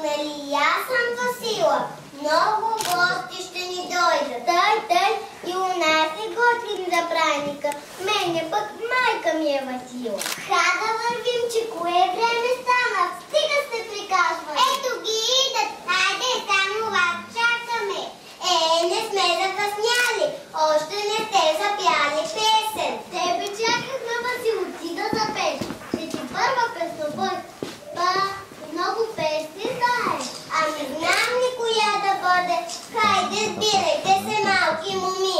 нали и аз съм Васила. Много гости ще ни дойдат. Тъй, и у нас е готвим за праника. Мене пък майка ми е Васила. Ха да вървим, че кое време стана? Стига се приказва. Ето ги идат. Хайде, само вас чакаме. Не сме закъсняли. Още не сте запяли песен. Тебе чакахме, Васило, ти да запеш. Ще ти първа песнобой. Много песни знаеш. Ами знам ли коя да бъде? Хайде, сбирайте се, малки моми.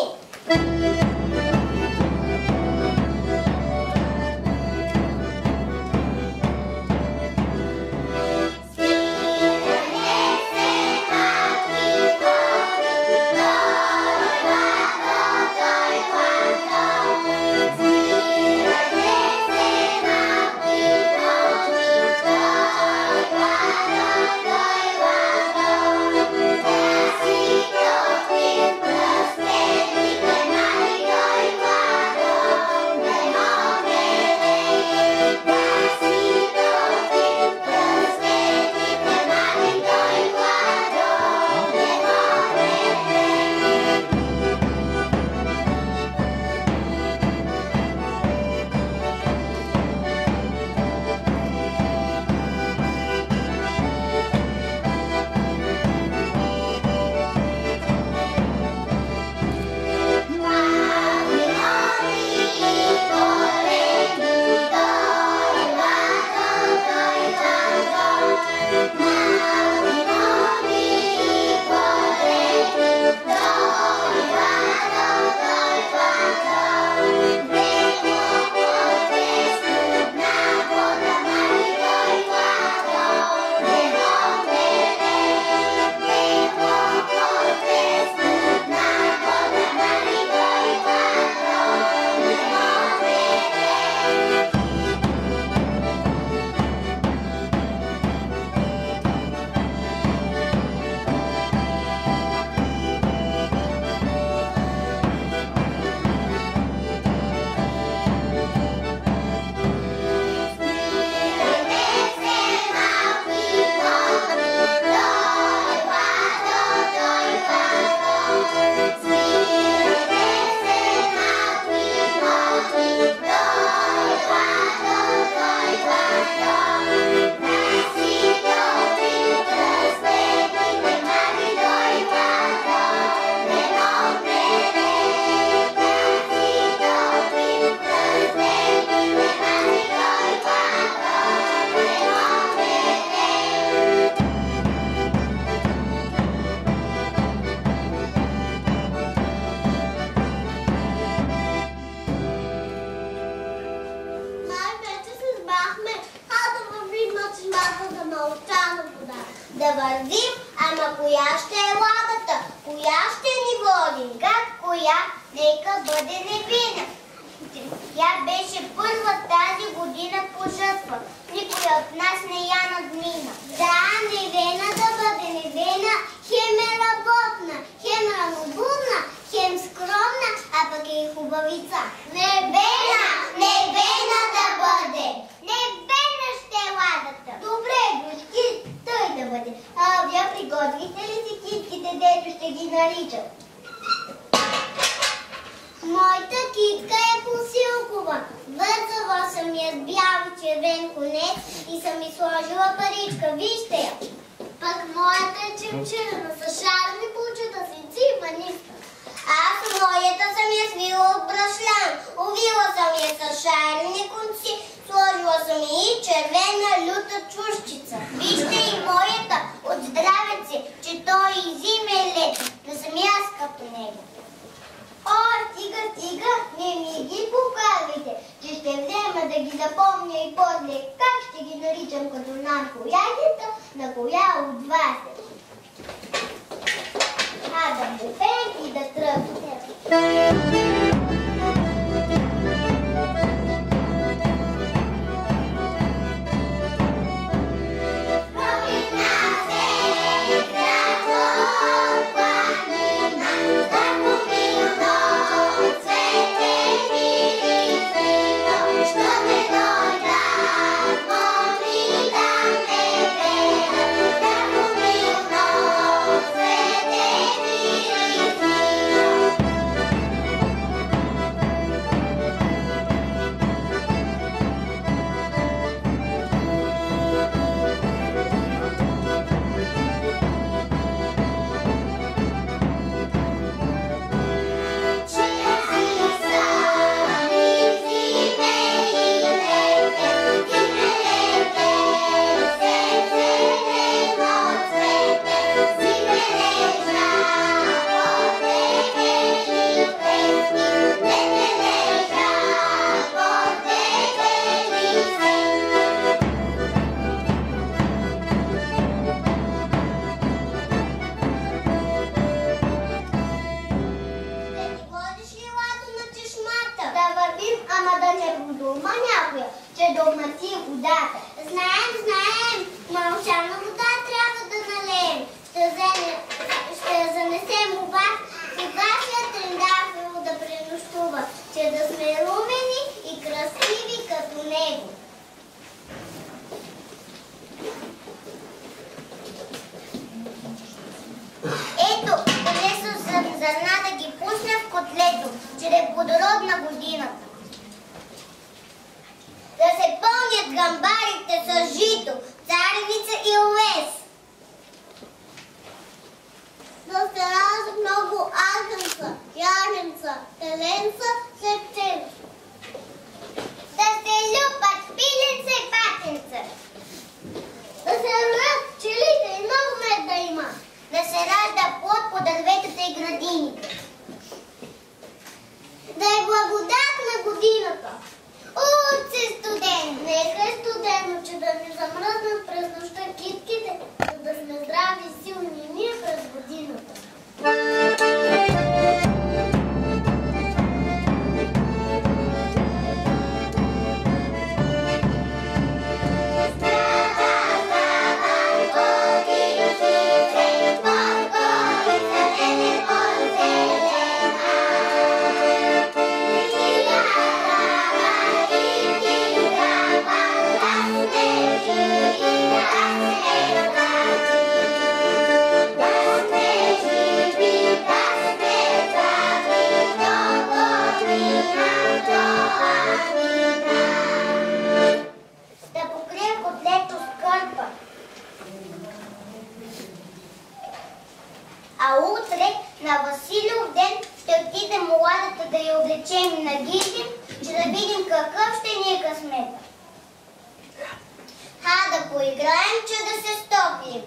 Да вървим, ама коя ще е ладата? Коя ще ни води? Как коя? Нека бъде Невина. Тя беше първа тази година по жътва. Никой от нас не я надмина. Да, Невена да бъде Невена, хем е работна, хем ранобудна, хем скромна, а пък е и хубавица. Невена! Невена да бъде! Невена ще е ладата! Добре, дружки, той да бъде. Вие приготвите ли си китките, дето ще ги наричам? Моята китка е посилкова. Вързала съм я с бял и червен конец и съм ми сложила паричка. Вижте я. Пък моята е чепчирана с шарми бучета си ципа ниска. Аз моята съм я свила от брашлян. Увила съм я с шарни конци. Сложила съм и червена люта чушчица. Вижте и моята от здравеци, че той изиме лед. Да съм аз като него. О, стига, не ми ги показвайте, че ще взема да ги запомня и после как ще ги наричам като наркоядета, на коя от вас е. Да му пеем и да тръгнем. че да е плодородна годината. Да се пълнят гамбарите с жито, царевица и овес. Да се раждат много агънца, ягенца, теленца, сепченца. Да се люпат пиленца и патенца. Да се родят пчелите и много мед да има. Да се ражда плод по дърветата и градините. Да е благодатна годината. Утре студен! Нека е студено, че да не замръзнат през нощта китките, за да сме здрави и силни ние през годината. А утре, на Василев ден, ще отидем младата да я облечем и нагидим, че да видим какъв ще ни е късмета. Ха да поиграем, че да се стоплим.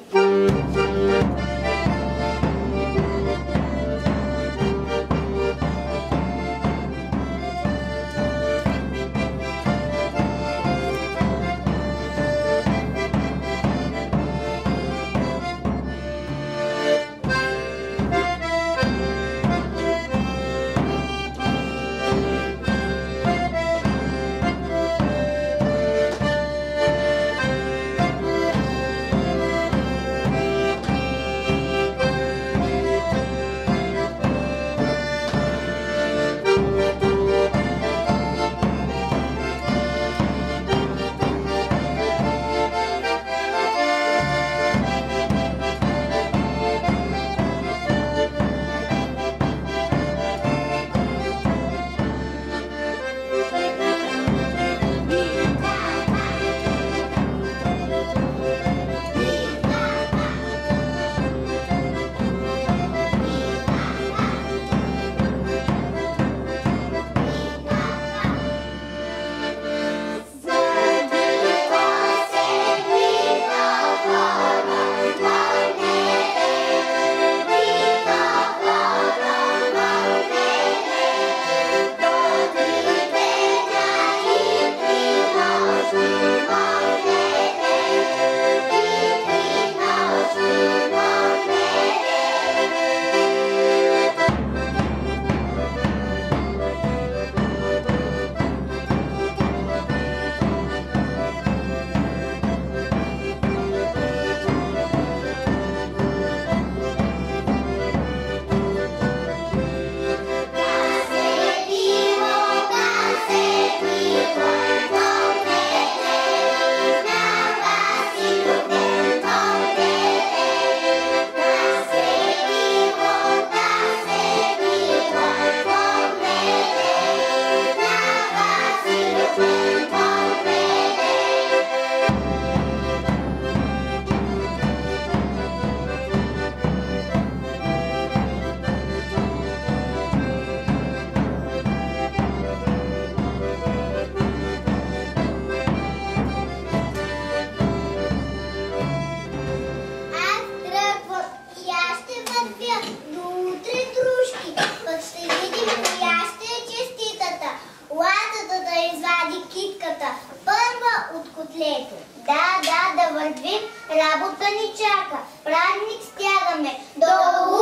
Да вървим, работа ни чака. Празник стягаме. До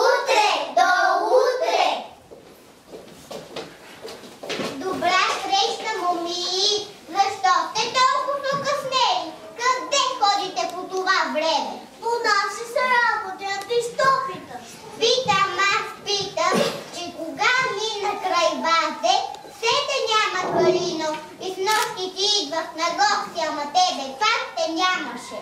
утре! До утре! Добра среща, моми! Защо сте толкова къснели? Къде ходите по това време? По нас се работят и що питаш? Питам, аз питам, че кога мина край базе, сете няма Калино и с нощи ти идвах на гости, ама тебе пак те нямаше.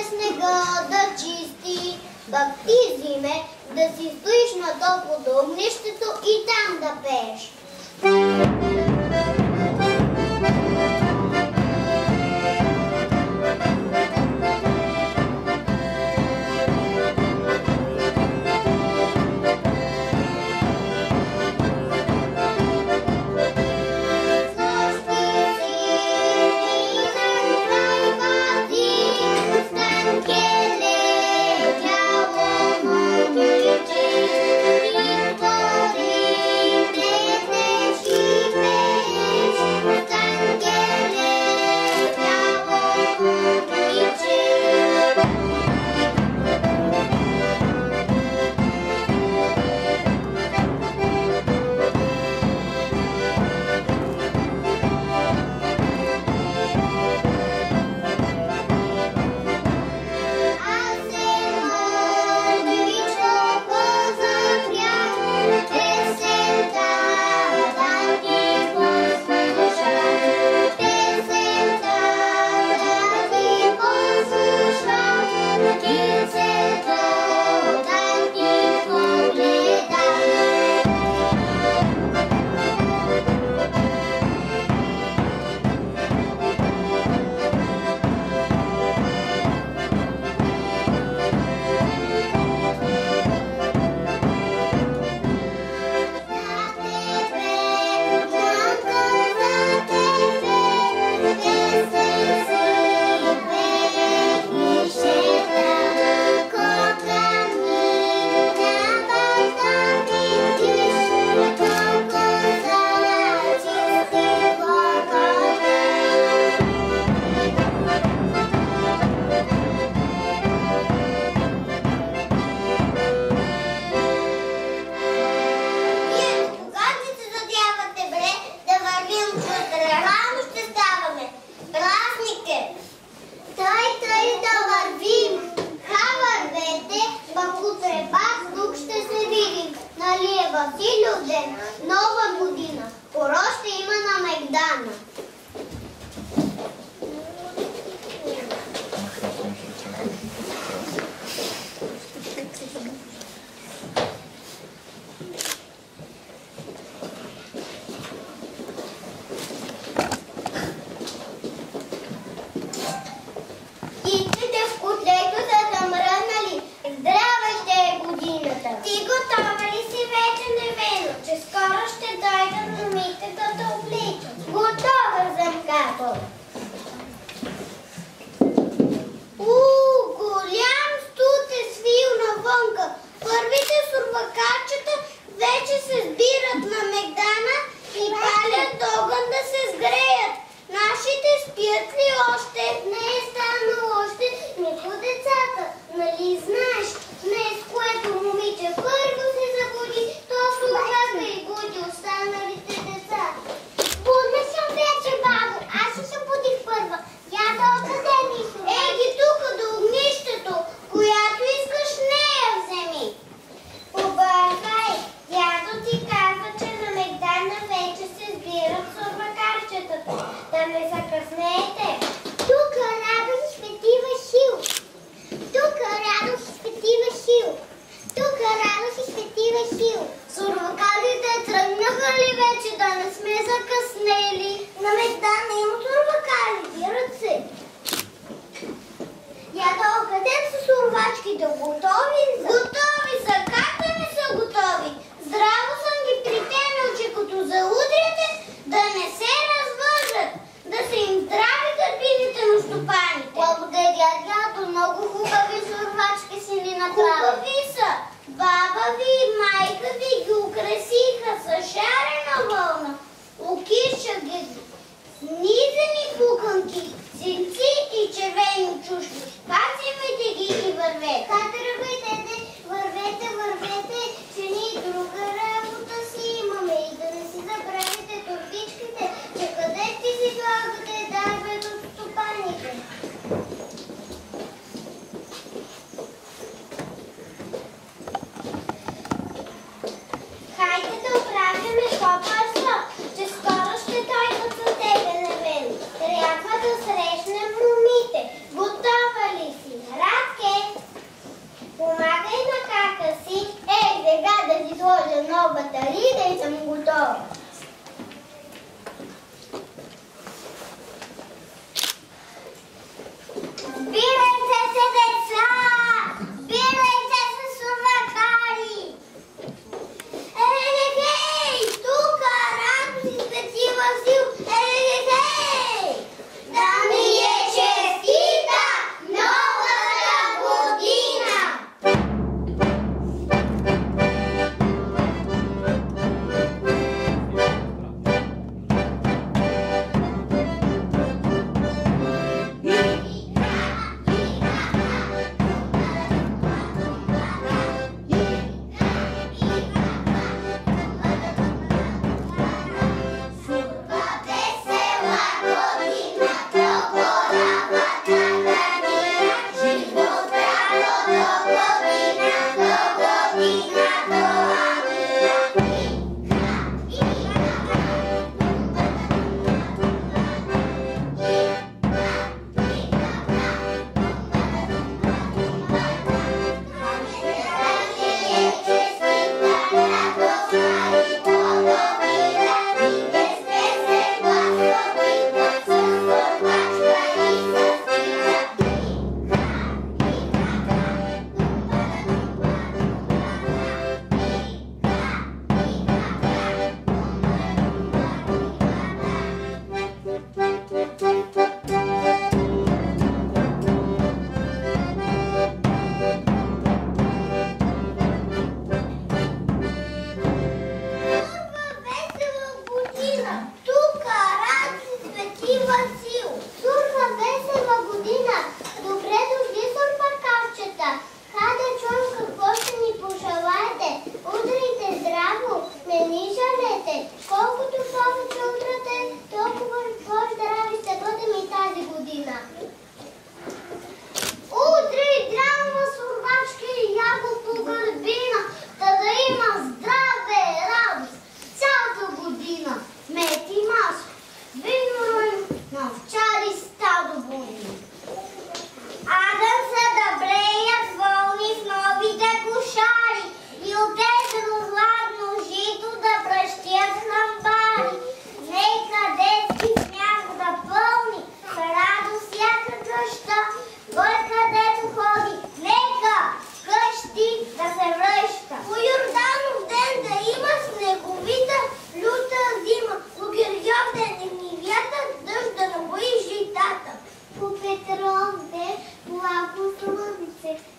снега да чисти, пък ти, зиме, да си стоиш на топлото огнището и там да пееш.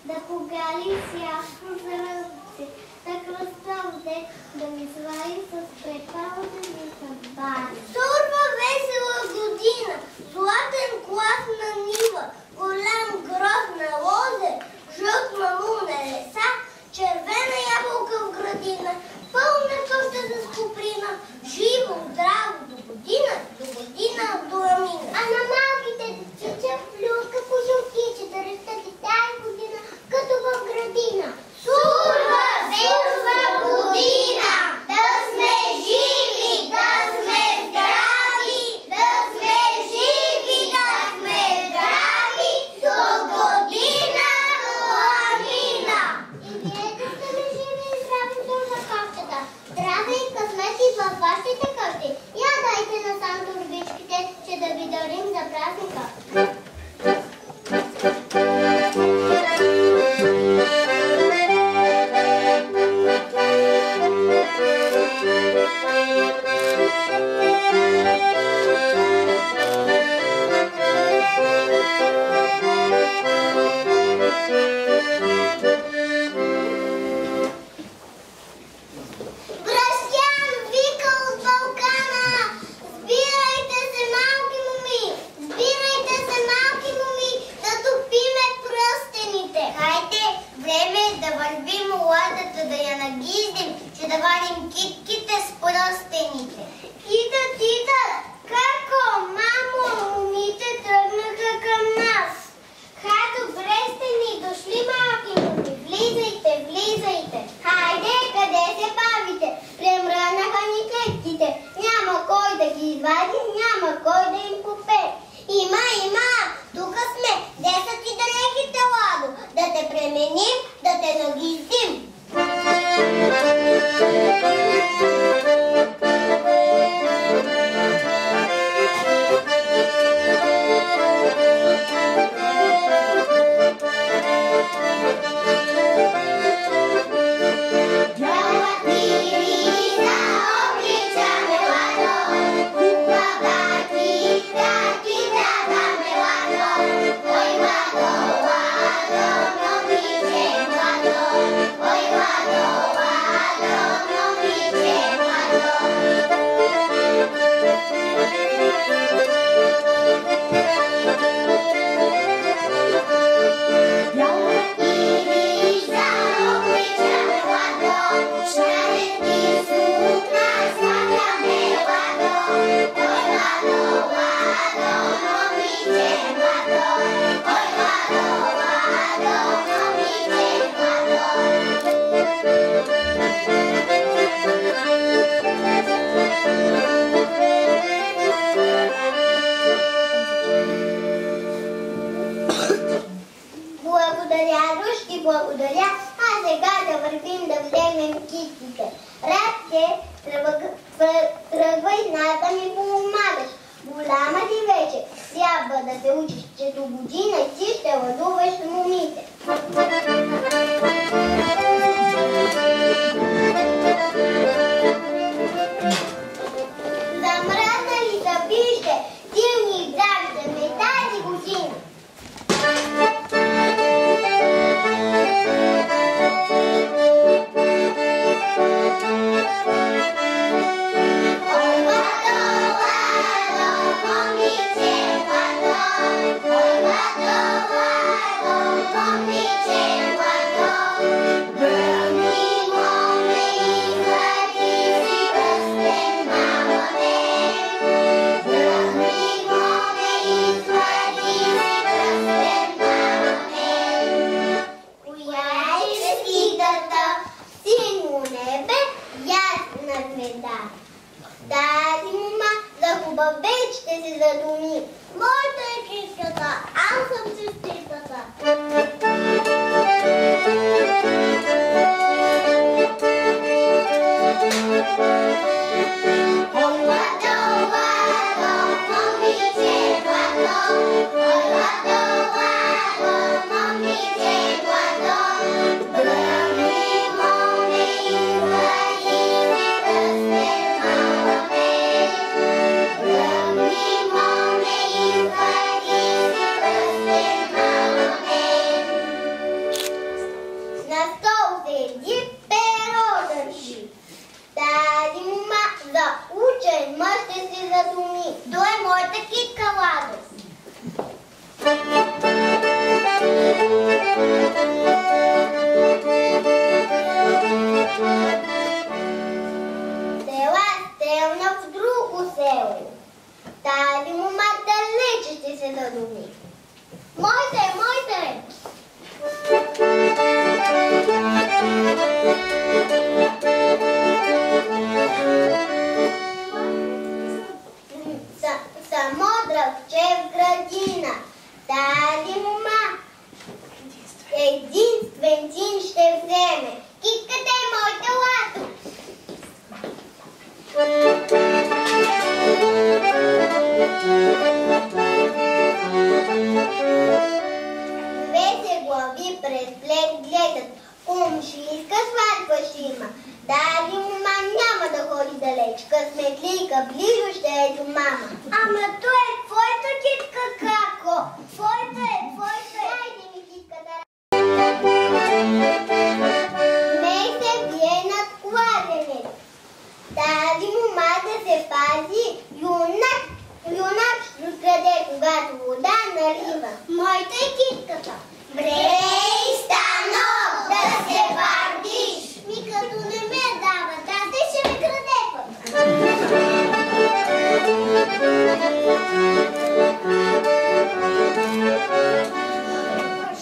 да погали сясно зръбци, да кръстовде, да ми свари с препалата ми съдбани. Сурва весела година, златен клас на нива, голям гроб на лозе, жълт мамул на леса, червена ябълка в градина, пълна къща с куприна, живо, здраво, до година до амина. А на малките дечица плюска по жълтичета, растат и тази година, като в градина. Сурва весела година, да сме живи, да сме здрави, да сме живи, да сме здрави, до година до амина. И вие да сте ли живи и здрави до закачата? Здраве и късмет и във вашите къщи. Я дайте насам турбичките, че да ви дарим за празника. Благодаря, а сега да вървим да вземем китките. Радке, тръгвай ната ми помагаш. Голяма ти вече, трябва да се учиш, че до година ти ще ладуваш момите. Замръзнали са бище, силни и здрави да ме тази година. Тази мума за хубав ден ще се задуми. Моята е чистката, аз съм чистицата. Села стрелна в друго село. Тази мома далече ще се задуми. Мойте, мойте! Само дръвче в градина. Тази мома единствен син ще вземе. Кикате, моите лато! Двете глави през плет гледат. Кумшийска сватба ще има. Тази мома няма да ходи далеч. Късметлийка близо ще е до мама. Ама то е твоята китка, како? Твоята е, твоята е. Хайде ми китката. Мей се бие над кладенец. Тази мома да се пази юнак. Юнак ще краде, когато вода налива. Моята е китката. Брей, станок, да се вардиш. Ми като не ме дава, тази ще ме краде пък.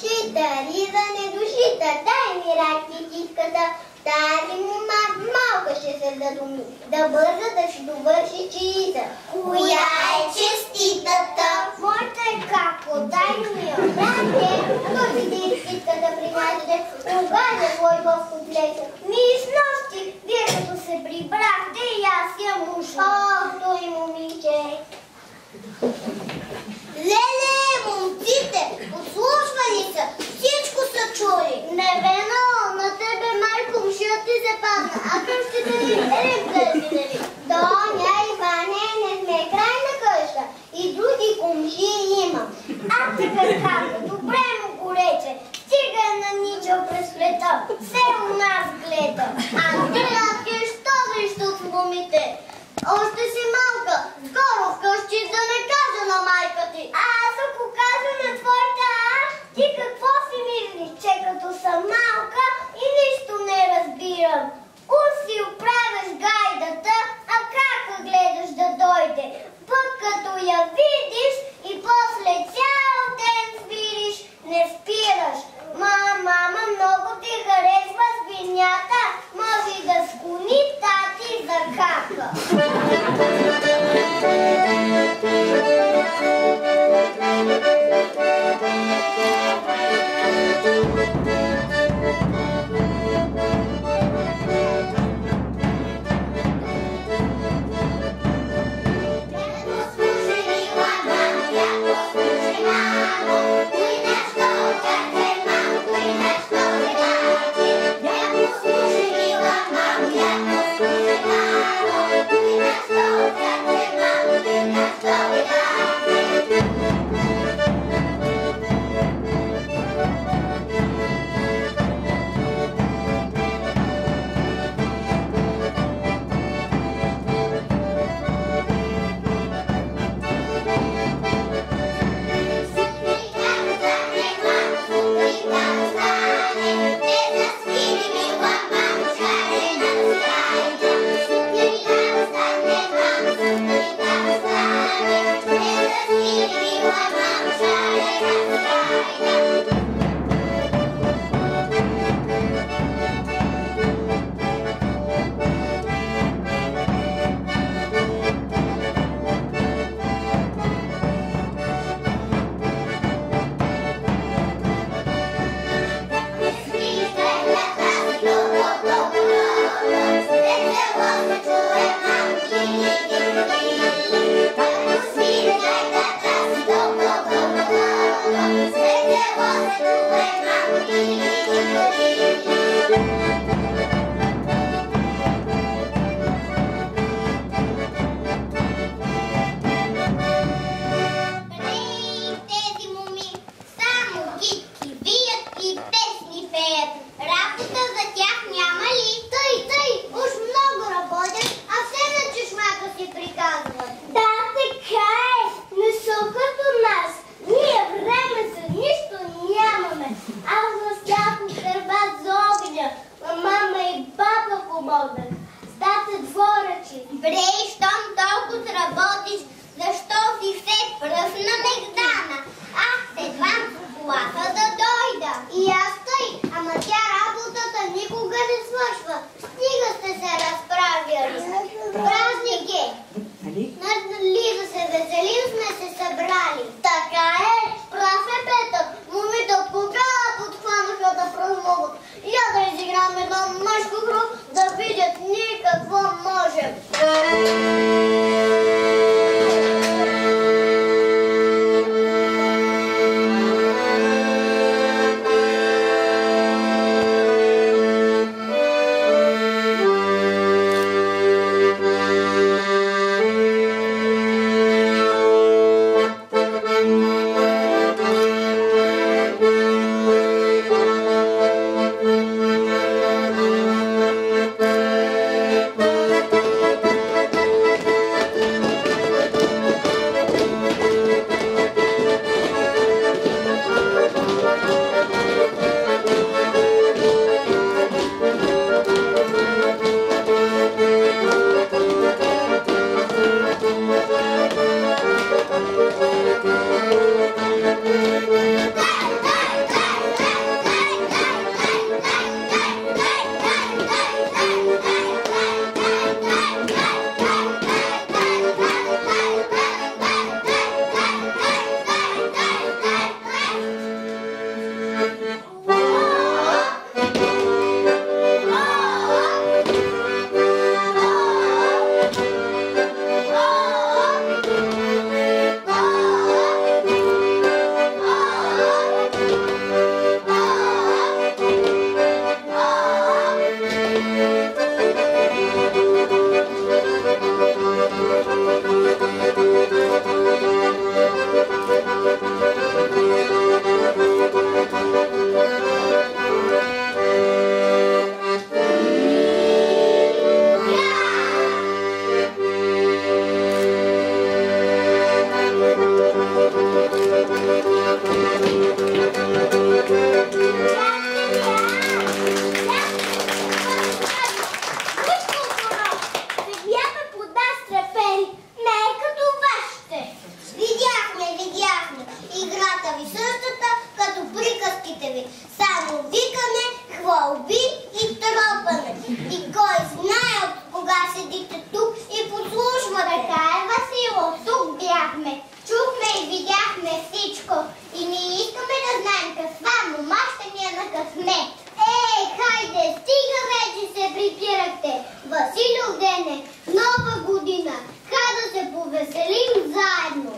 Шитър, изане до шитър, дай ми ракти китката. Тази мома малка ще се задуми. Да бърза да ще довърши чииза. Коя е честитата? Моята е како, дай ми я. Брате, той види китката при майките. Кога не твой Господ леса? Ми снощи, вие като се прибрахте и аз я мушла. Ох, той момиче. Леле, момците, послушвали са, всичко са чули. Не вено, на тебе майко мшия ти се падна, а къщите ли гледали? Доня, Иване, не сме край на къща и други комшии има. А така каза, добре му го рече, стига е наничал през плета, все у нас гледа. А ти що защо с момите? Още си малка, скоро вкъщи да не кажа на майка ти. А аз ако кажа на твоята ти какво си мислиш, че като съм малка и нищо не разбирам? Уси оправяш гайдата, а как гледаш да дойде? Пък като я видиш и после цял ден свириш, не спираш. Мама много ти харесва свинята, може и да склони тати за кака. А ви. Само викане, хвалби и тропане. И кой знае от кога седите тук и послушвате. Така е, Васило, тук бяхме. Чухме и видяхме всичко. И ние искаме да знаем каква мома ще ни е на късмет. Ей, хайде, стига вече се припирахте. Василю дене, нова година. Хай да се повеселим заедно.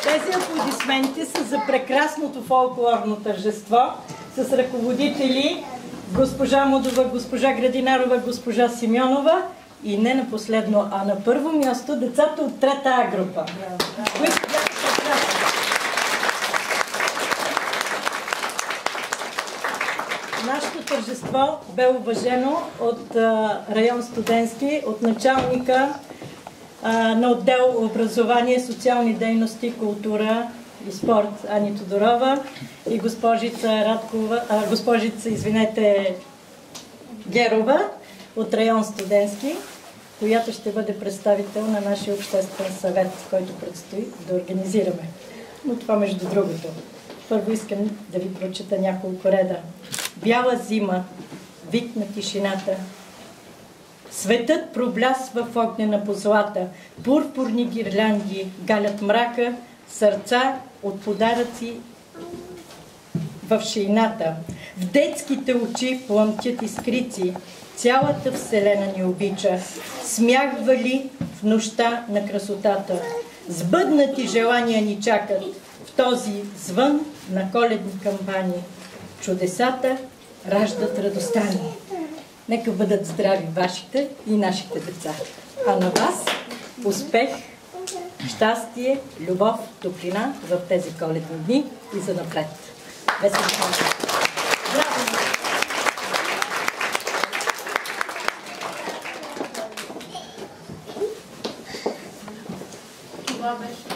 Тези аплодисменти са за прекрасното фолклорно тържество с ръководители госпожа Мудова, госпожа Градинарова, госпожа Симеонова и не на последно, а на първо място децата от трета А група. Нашето тържество бе уважено от район Студентски, от началника на отдел образование, социални дейности, култура и спорт Ани Тодорова и госпожица Герова от район Студентски, която ще бъде представител на нашия обществен съвет, който предстои да организираме. Но това между другото. Първо искам да ви прочета няколко реда. Бяла зима, вик на тишината. Светът проблясва в огнена позлата, пурпурни гирлянди галят мрака, сърца от подаръци в шейната. В детските очи пламтят искрици, цялата вселена ни обича. Смях вали в нощта на красотата. Сбъднати желания ни чакат в този звън на коледни кампании. Чудесата раждат радостта ни. Нека бъдат здрави вашите и нашите деца. А на вас успех, щастие, любов, топлина в тези коледни дни и за напред. Весели празници! Браво! Това беше.